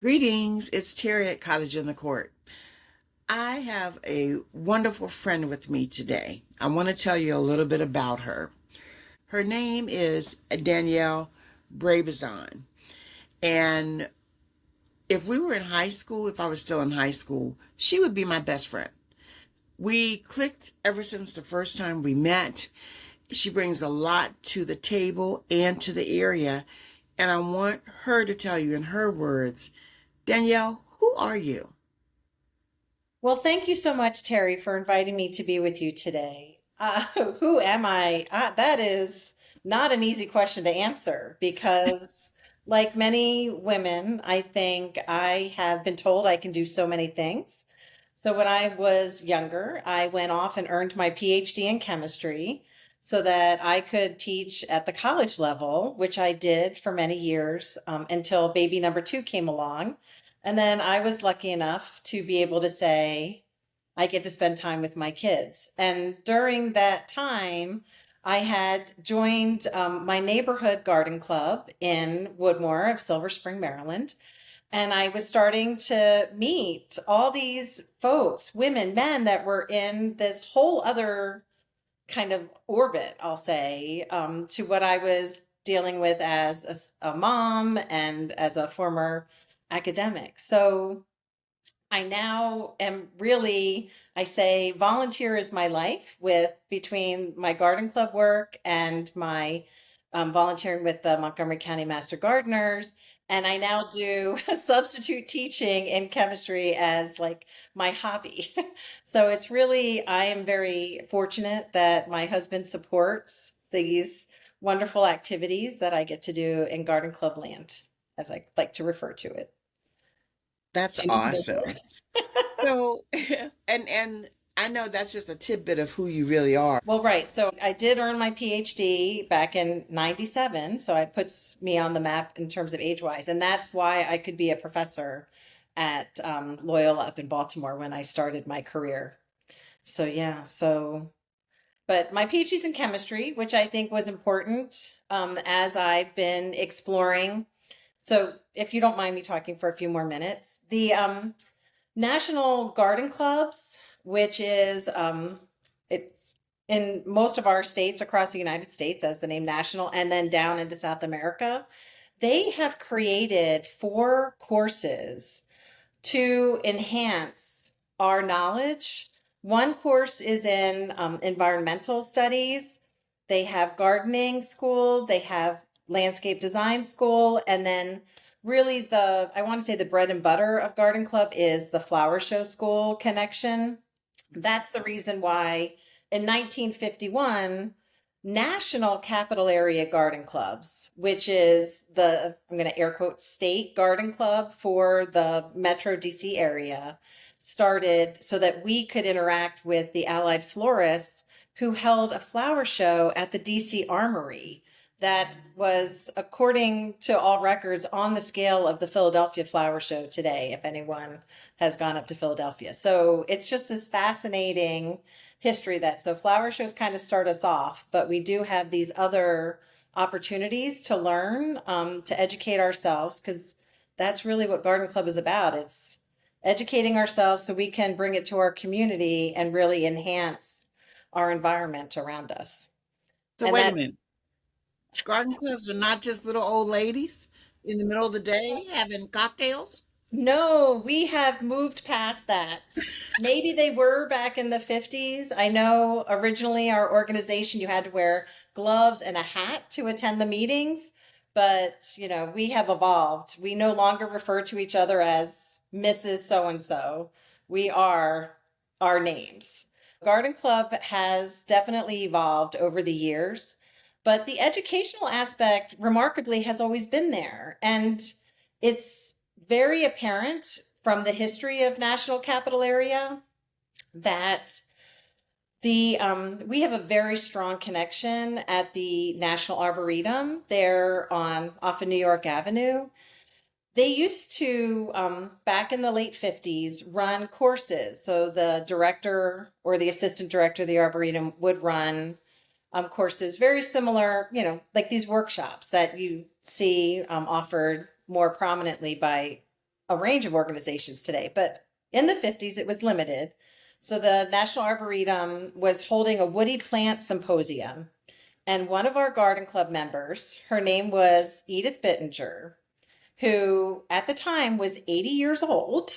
Greetings, it's Terry at Cottage in the Court. I have a wonderful friend with me today. I want to tell you a little bit about her. Her name is Danielle Brabazon. And if we were in high school, if I was still in high school, she would be my best friend. We clicked ever since the first time we met. She brings a lot to the table and to the area. And I want her to tell you in her words, Danielle, who are you? Well, thank you so much, Terry, for inviting me to be with you today. Who am I? That is not an easy question to answer because, like many women, I think I have been told I can do so many things. So, when I was younger, I went off and earned my PhD in chemistry so that I could teach at the college level, which I did for many years until baby number two came along. And then I was lucky enough to be able to say, I get to spend time with my kids. And during that time, I had joined my neighborhood garden club in Woodmore of Silver Spring, Maryland. And I was starting to meet all these folks, women, men that were in this whole other kind of orbit, I'll say, to what I was dealing with as a mom and as a former academic. So I now am really, I say, volunteer is my life with between my garden club work and my volunteering with the Montgomery County Master Gardeners. And I now do substitute teaching in chemistry as like my hobby. So it's really, I am very fortunate that my husband supports these wonderful activities that I get to do in garden club land, as I like to refer to it. That's Do you need more? awesome. So, and I know that's just a tidbit of who you really are. Well, right. So I did earn my PhD back in 97. So it puts me on the map in terms of age wise. And that's why I could be a professor at Loyola up in Baltimore when I started my career. So, yeah. But my PhD's in chemistry, which I think was important as I've been exploring. So, if you don't mind me talking for a few more minutes, the National Garden Clubs, which is it's in most of our states across the United States as the name national, and then down into South America, they have created four courses to enhance our knowledge. One course is in environmental studies. They have gardening school, they have landscape design school, and then really I want to say the bread and butter of Garden Club is the flower show school connection. That's the reason why in 1951, National Capital Area Garden Clubs, which is I'm going to air quote, state garden club for the Metro DC area, started so that we could interact with the allied florists who held a flower show at the DC Armory that was, according to all records, on the scale of the Philadelphia Flower Show today, if anyone has gone up to Philadelphia. So it's just this fascinating history so flower shows kind of start us off, but we do have these other opportunities to learn, to educate ourselves, because that's really what Garden Club is about. It's educating ourselves so we can bring it to our community and really enhance our environment around us. So And wait a that minute. Garden clubs are not just little old ladies in the middle of the day having cocktails. No, we have moved past that. Maybe they were back in the 50s. I know originally our organization, you had to wear gloves and a hat to attend the meetings, but we have evolved. We no longer refer to each other as Mrs. So and so. We are our names. Garden Club has definitely evolved over the years, but the educational aspect remarkably has always been there. And it's very apparent from the history of National Capital Area that the we have a very strong connection at the National Arboretum there on off of New York Avenue. They used to, back in the late 50s, run courses. So the director or the assistant director of the Arboretum would run courses very similar, like these workshops that you see offered more prominently by a range of organizations today, but in the 50s it was limited. So the National Arboretum was holding a woody plant symposium, and one of our garden club members, her name was Edith Bittinger, who at the time was 80 years old,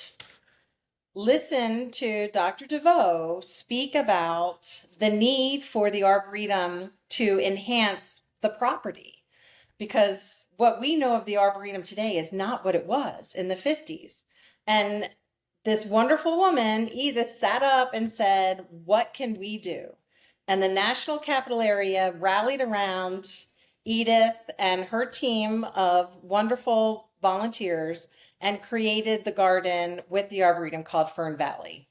listened to Dr. DeVoe speak about the need for the Arboretum to enhance the property. Because what we know of the Arboretum today is not what it was in the 50s. And this wonderful woman, Edith, sat up and said, "What can we do?" And the National Capital Area rallied around Edith and her team of wonderful volunteers and created the garden with the Arboretum called Fern Valley.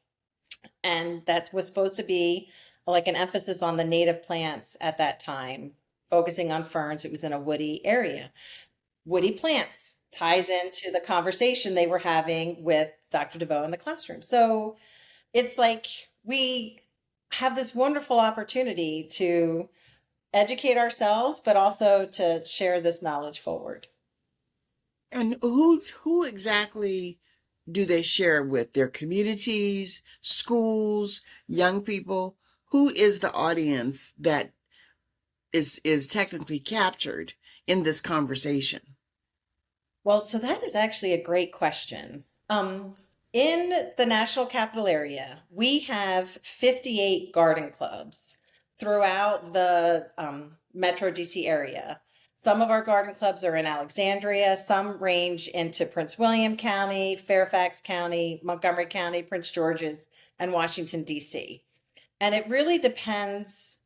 And that was supposed to be like an emphasis on the native plants at that time, focusing on ferns. It was in a woody area. Woody plants ties into the conversation they were having with Dr. DeVoe in the classroom. So it's like we have this wonderful opportunity to educate ourselves, but also to share this knowledge forward. And who exactly do they share with? Their communities, schools, young people? Who is the audience that is technically captured in this conversation? Well, so that is actually a great question. In the National Capital Area, we have 58 garden clubs throughout the Metro DC area. Some of our garden clubs are in Alexandria, some range into Prince William County, Fairfax County, Montgomery County, Prince George's, and Washington, DC. And it really depends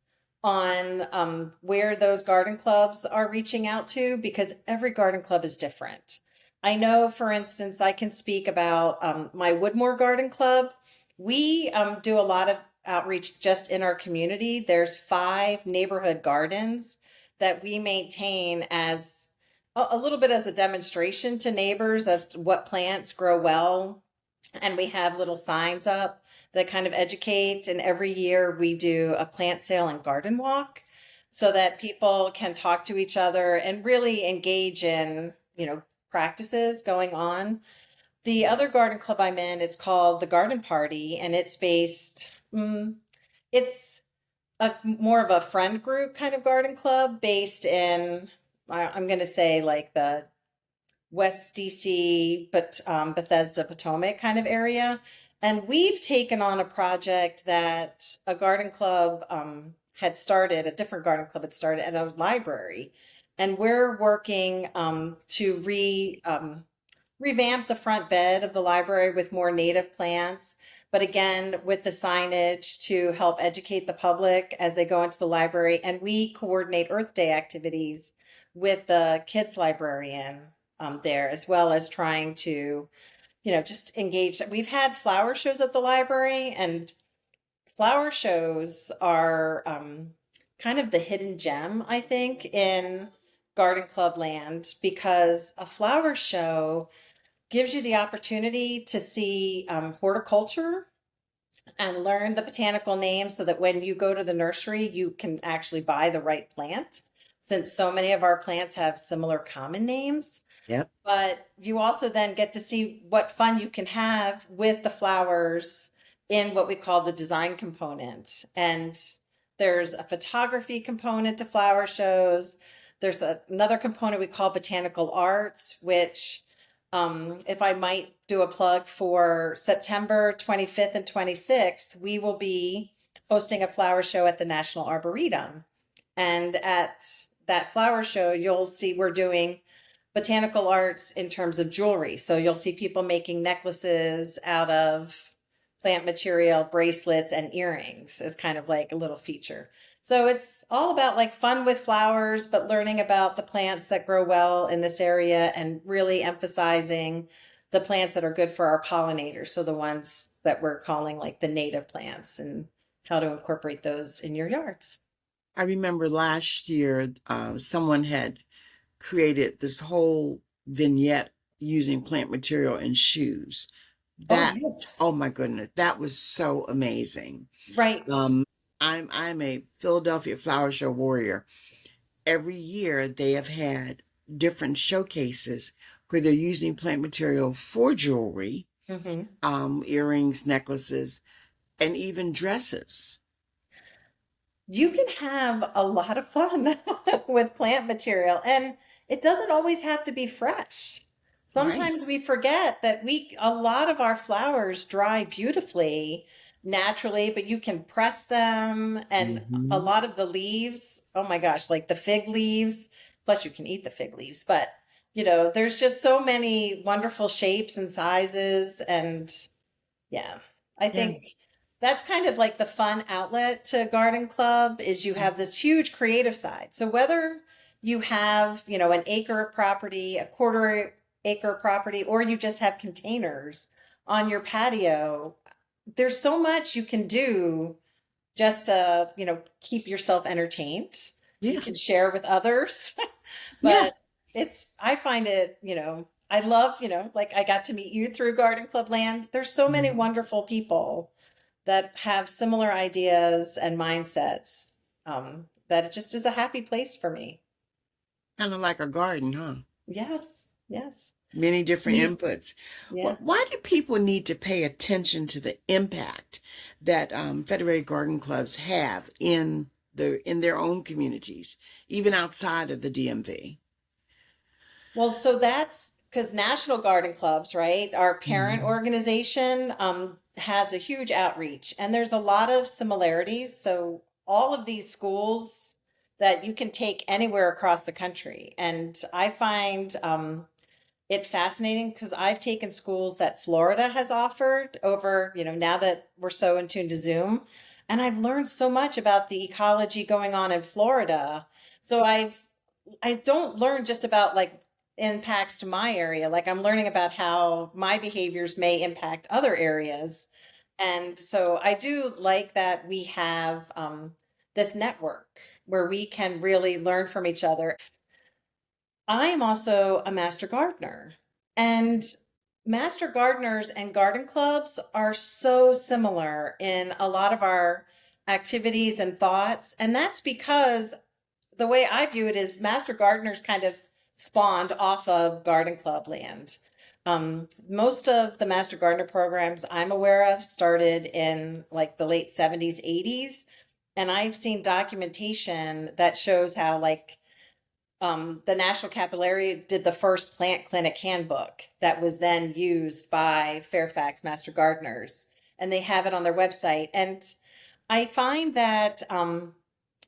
on where those garden clubs are reaching out to, because every garden club is different. I know, for instance, I can speak about my Woodmore Garden Club. We do a lot of outreach just in our community. There's 5 neighborhood gardens that we maintain as a little bit as a demonstration to neighbors of what plants grow well. And we have little signs up that kind of educate. And every year we do a plant sale and garden walk so that people can talk to each other and really engage in, practices going on. The other garden club I'm in, it's called the Garden Party, and it's it's a more of a friend group kind of garden club based in, I'm going to say like the West DC, but Bethesda, Potomac kind of area. And we've taken on a project that a garden club had started, a different garden club had started at a library. And we're working to revamp the front bed of the library with more native plants. But again, with the signage to help educate the public as they go into the library. And we coordinate Earth Day activities with the kids librarian there, as well as trying to, just engage. We've had flower shows at the library, and flower shows are kind of the hidden gem, I think, in garden club land, because a flower show gives you the opportunity to see horticulture and learn the botanical names so that when you go to the nursery, you can actually buy the right plant, since so many of our plants have similar common names. Yep. But you also then get to see what fun you can have with the flowers in what we call the design component. And there's a photography component to flower shows. There's another component we call botanical arts, which, if I might do a plug for September 25th and 26th, we will be hosting a flower show at the National Arboretum. And at that flower show, you'll see we're doing botanical arts in terms of jewelry. So you'll see people making necklaces out of plant material, bracelets, and earrings as kind of like a little feature. So it's all about like fun with flowers, but learning about the plants that grow well in this area and really emphasizing the plants that are good for our pollinators. So the ones that we're calling like the native plants, and how to incorporate those in your yards. I remember last year, someone had created this whole vignette using plant material in shoes. Oh, That, yes. oh my goodness, that was so amazing. Right. I'm a Philadelphia Flower Show warrior. Every year they have had different showcases where they're using plant material for jewelry, Hmm. earrings, necklaces, and even dresses. You can have a lot of fun with plant material, and it doesn't always have to be fresh. Right. Sometimes we forget that a lot of our flowers dry beautifully naturally, but you can press them, and a Hmm. lot of the leaves, oh my gosh, like the fig leaves, plus you can eat the fig leaves, but there's just so many wonderful shapes and sizes, and yeah, I Yeah. think that's kind of like the fun outlet to Garden Club is you have this huge creative side. So whether you have, an acre of property, a quarter acre property, or you just have containers on your patio, there's so much you can do just to, keep yourself entertained. You Yeah. can share with others. Yeah. But I find it, I love, like I got to meet you through Garden Club Land. There's so many Hmm. wonderful people that have similar ideas and mindsets, that it just is a happy place for me. Kind of like a garden, huh? Yes, yes. Many different These, inputs. yeah. Why do people need to pay attention to the impact that Federated Garden Clubs have in their own communities, even outside of the DMV? Well, so that's because National Garden Clubs, right? Our parent Hmm. organization, has a huge outreach, and there's a lot of similarities. So all of these schools that you can take anywhere across the country, and I find it fascinating because I've taken schools that Florida has offered over, now that we're so in tune to Zoom, and I've learned so much about the ecology going on in Florida. So I don't learn just about like impacts to my area. Like I'm learning about how my behaviors may impact other areas. And so I do like that we have this network where we can really learn from each other. I am also a master gardener, and master gardeners and garden clubs are so similar in a lot of our activities and thoughts. And that's because the way I view it is master gardeners kind of spawned off of garden club land. Most of the master gardener programs I'm aware of started in like the late 70s, 80s. And I've seen documentation that shows how like the National Capillary did the first plant clinic handbook that was then used by Fairfax Master Gardeners, and they have it on their website. And I find that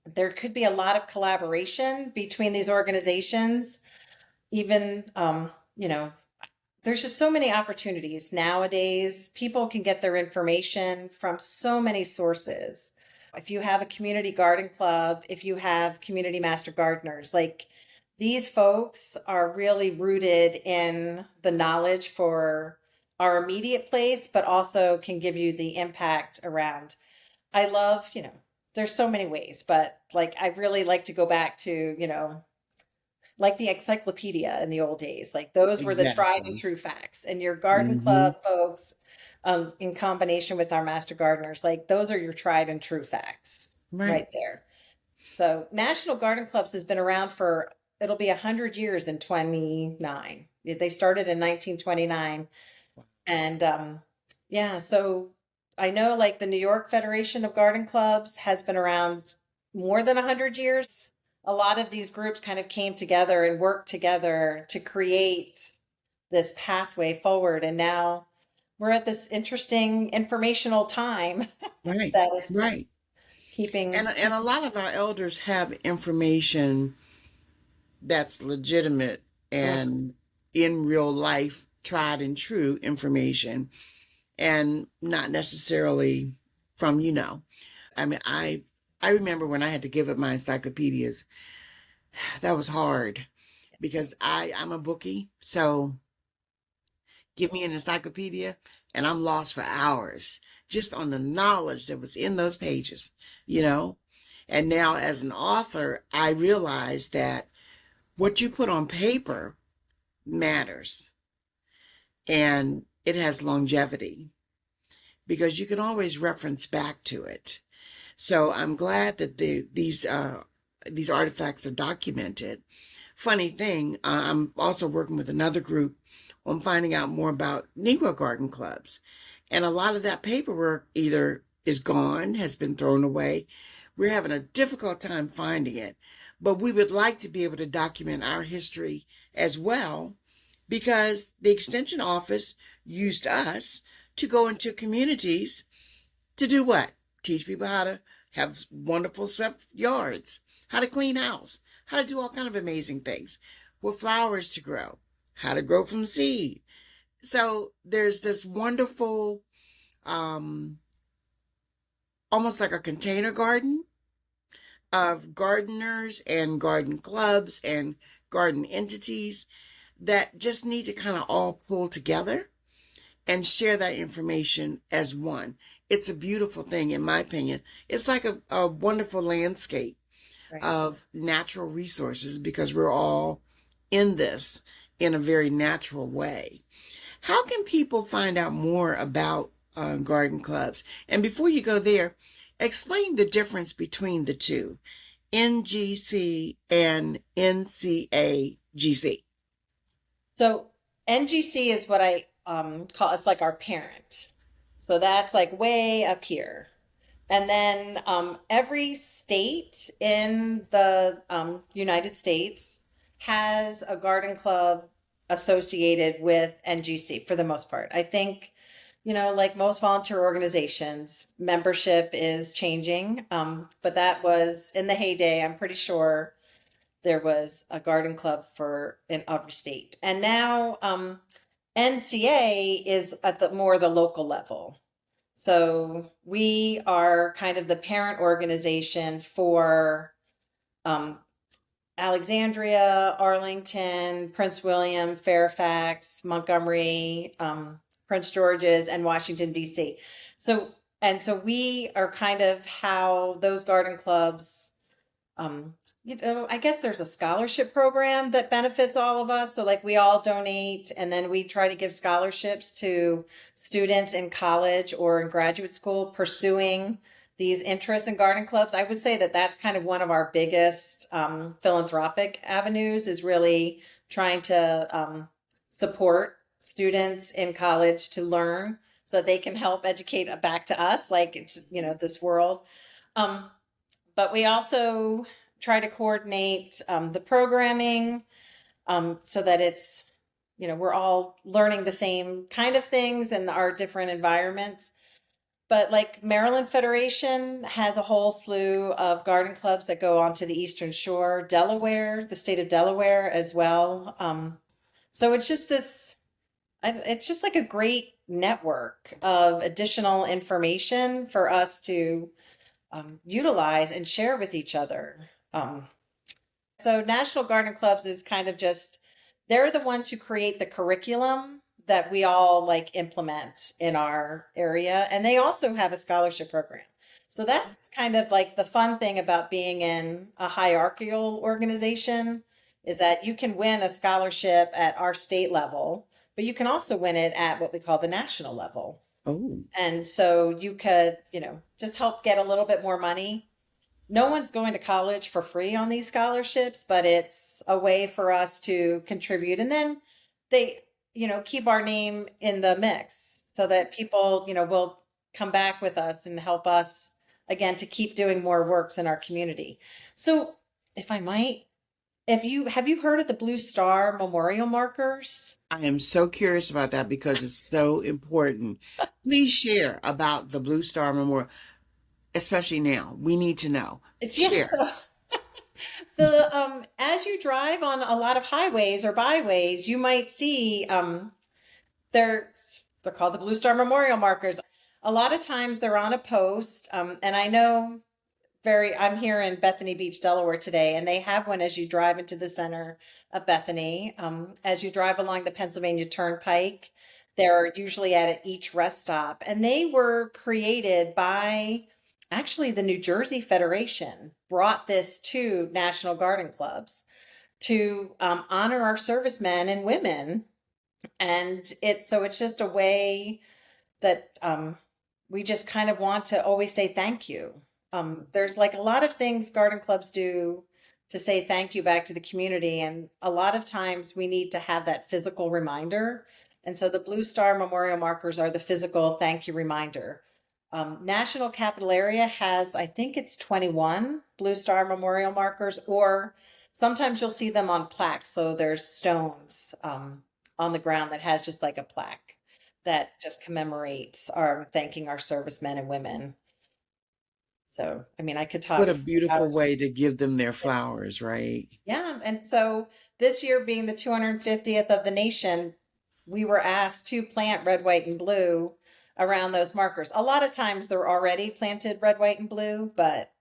there could be a lot of collaboration between these organizations. Even, there's just so many opportunities nowadays. People can get their information from so many sources. If you have a community garden club, if you have community master gardeners, like these folks are really rooted in the knowledge for our immediate place, but also can give you the impact around. I love, there's so many ways, but like I really like to go back to, like the encyclopedia in the old days. Like those were the tried and Exactly. true facts. And your garden Hmm. club folks, in combination with our master gardeners, like those are your tried and true facts Right. right there. So National Garden Clubs has been around for it'll be 100 years in 29. They started in 1929, and yeah, so I know like the New York Federation of Garden Clubs has been around more than 100 years. A lot of these groups kind of came together and worked together to create this pathway forward. And now we're at this interesting informational time Right. that it's Right. keeping, And a lot of our elders have information that's legitimate and in real life, tried and true information, and not necessarily from, I mean, I remember when I had to give up my encyclopedias, that was hard because I'm a bookie, so give me an encyclopedia and I'm lost for hours just on the knowledge that was in those pages, you know? And now as an author, I realize that what you put on paper matters and it has longevity because you can always reference back to it. So I'm glad that these artifacts are documented funny thing, I'm also working with another group on finding out more about Negro garden clubs. And a lot of that paperwork either is gone, has been thrown away. We're having a difficult time finding it. But we would like to be able to document our history as well, because the Extension Office used us to go into communities to do what? Teach people how to have wonderful swept yards, how to clean house, how to do all kind of amazing things, what flowers to grow, how to grow from seed. So there's this wonderful, um, almost like a container garden of gardeners and garden clubs and garden entities that just need to kind of all pull together and share that information as one. It's a beautiful thing, in my opinion. It's like a wonderful landscape Right. of natural resources because we're all in this in a very natural way. How can people find out more about garden clubs? And before you go there, explain the difference between the two, NGC and NCAGC. So NGC is what I call, it's like our parent. So that's like way up here. And then every state in the United States has a garden club associated with NGC for the most part. I think, like most volunteer organizations, membership is changing. But that was in the heyday. I'm pretty sure there was a garden club for in every state. And now NCA is at the more the local level. So we are kind of the parent organization for um, Alexandria, Arlington, Prince William, Fairfax, Montgomery, Prince George's, and Washington, D.C. So we are kind of how those garden clubs I guess there's a scholarship program that benefits all of us. So like we all donate and then we try to give scholarships to students in college or in graduate school pursuing these interests in garden clubs. I would say that that's kind of one of our biggest philanthropic avenues is really trying to support students in college to learn so that they can help educate back to us, like it's, this world. Um, but we also try to coordinate the programming so that it's, we're all learning the same kind of things in our different environments. But like Maryland Federation has a whole slew of garden clubs that go onto the Eastern Shore, Delaware, the state of Delaware as well. So it's just it's just like a great network of additional information for us to utilize and share with each other. So National Garden Clubs is kind of just, they're the ones who create the curriculum that we all like implement in our area. And they also have a scholarship program. So that's kind of like the fun thing about being in a hierarchical organization is that you can win a scholarship at our state level, but you can also win it at what we call the national level. Oh, And so you could, just help get a little bit more money. No one's going to college for free on these scholarships, but it's a way for us to contribute. And then they, keep our name in the mix so that people, will come back with us and help us again to keep doing more works in our community. So if I might, have you heard of the Blue Star Memorial Markers? I am so curious about that because it's so important. Please share about the Blue Star Memorial, especially now. We need to know. It's yes. Share. So the as you drive on a lot of highways or byways, you might see they're they're called the Blue Star Memorial Markers. A lot of times they're on a post, and I know I'm here in Bethany Beach, Delaware today, and they have one as you drive into the center of Bethany. As you drive along the Pennsylvania Turnpike, they're usually at each rest stop, and they were created by actually the New Jersey Federation brought this to National Garden Clubs to honor our servicemen and women. And it's just a way that we just kind of want to always say thank you. There's like a lot of things garden clubs do to say thank you back to the community. And a lot of times we need to have that physical reminder. And so the Blue Star Memorial markers are the physical thank you reminder. National Capital Area has, I think it's 21 Blue Star Memorial markers, or sometimes you'll see them on plaques. So there's stones on the ground that has just like a plaque that just commemorates our thanking our servicemen and women. So, I mean, I could What talk a for beautiful hours. way to give them their flowers, right? Yeah. And so this year being the 250th of the nation, we were asked to plant red, white, and blue around those markers. A lot of times they're already planted red, white, and blue, but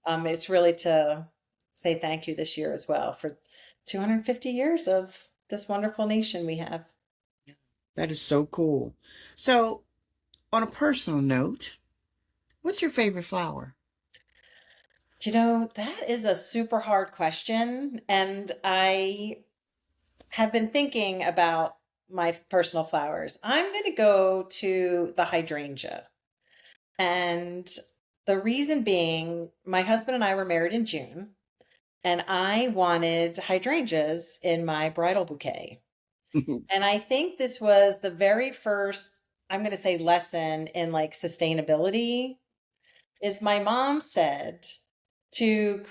it's really to say thank you this year as well for 250 years of this wonderful nation we have. That is so cool. So, on a personal note, what's your favorite flower? That is a super hard question. And I have been thinking about my personal flowers. I'm going to go to the hydrangea. And the reason being, my husband and I were married in June, and I wanted hydrangeas in my bridal bouquet. And I think this was the very first, I'm going to say, lesson in like sustainability. Is my mom said to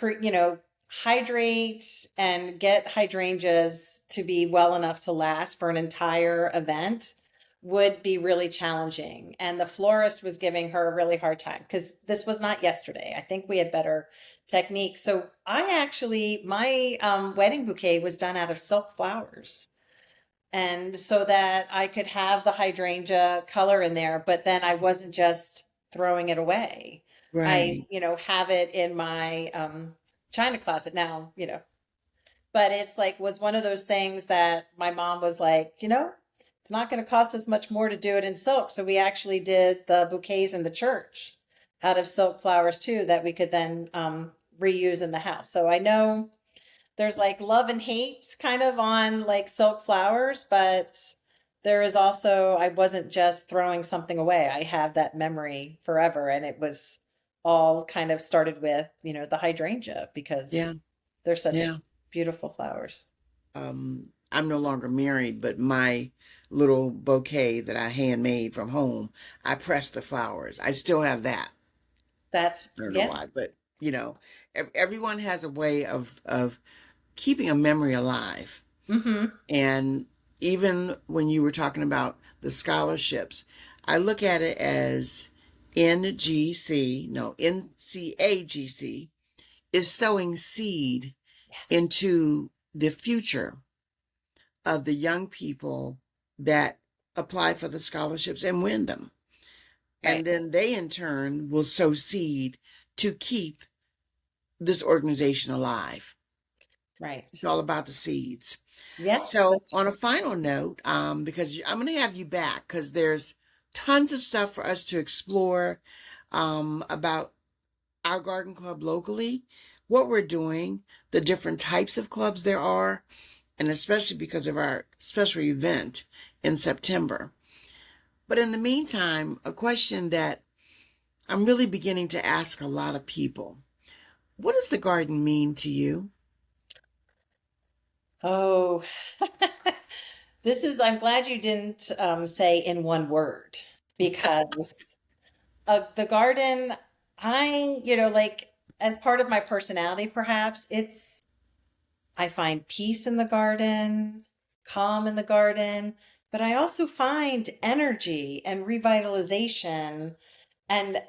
hydrate and get hydrangeas to be well enough to last for an entire event would be really challenging. And the florist was giving her a really hard time because this was not yesterday. I think we had better techniques. So my wedding bouquet was done out of silk flowers. And so that I could have the hydrangea color in there, but then I wasn't just throwing it away. Right. Have it in my china closet now, but it's like was one of those things that my mom was like, it's not going to cost us much more to do it in silk. So we actually did the bouquets in the church out of silk flowers too, that we could then reuse in the house. So I know there's like love and hate kind of on like silk flowers, but there is also, I wasn't just throwing something away. I have that memory forever. And it was all kind of started with, the hydrangea Yeah. because they're such Yeah. beautiful flowers. I'm no longer married, but my little bouquet that I handmade from home, I pressed the flowers. I still have that. I don't know Yeah. why, but you know, everyone has a way of keeping a memory alive. Mm-hmm. And even when you were talking about the scholarships, I look at it as NCAGC is sowing seed Yes. into the future of the young people that apply for the scholarships and win them. Right. And then they, in turn, will sow seed to keep this organization alive. It's Right. all about the seeds. Yes, So, that's on a true. final note, because I'm going to have you back because there's tons of stuff for us to explore about our garden club locally, what we're doing, the different types of clubs there are, and especially because of our special event in September. But in the meantime, a question that I'm really beginning to ask a lot of people: what does the garden mean to you? Oh, I'm glad you didn't say in one word because the garden, like as part of my personality, perhaps I find peace in the garden, calm in the garden, but I also find energy and revitalization. And,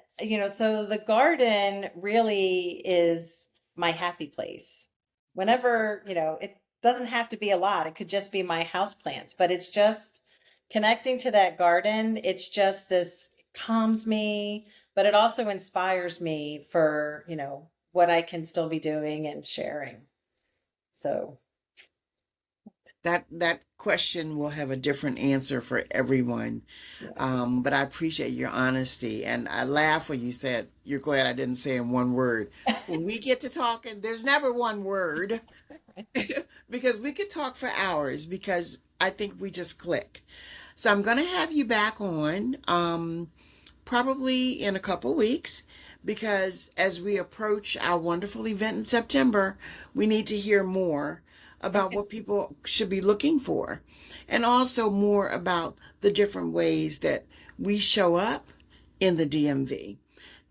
so the garden really is my happy place. Whenever, it doesn't have to be a lot, it could just be my house plants, but it's just connecting to that garden. It's just this calms me, but it also inspires me for, what I can still be doing and sharing. So, That question will have a different answer for everyone. yeah. But I appreciate your honesty, and I laugh when you said you're glad I didn't say in one word. When we get to talking, there's never one word because we could talk for hours because I think we just click. So I'm going to have you back on probably in a couple weeks, because as we approach our wonderful event in September, we need to hear more about what people should be looking for and also more about the different ways that we show up in the DMV.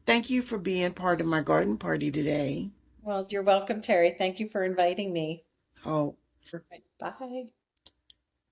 Thank you for being part of my garden party today. Well, you're welcome, Terry. Thank you for inviting me. Oh, Bye.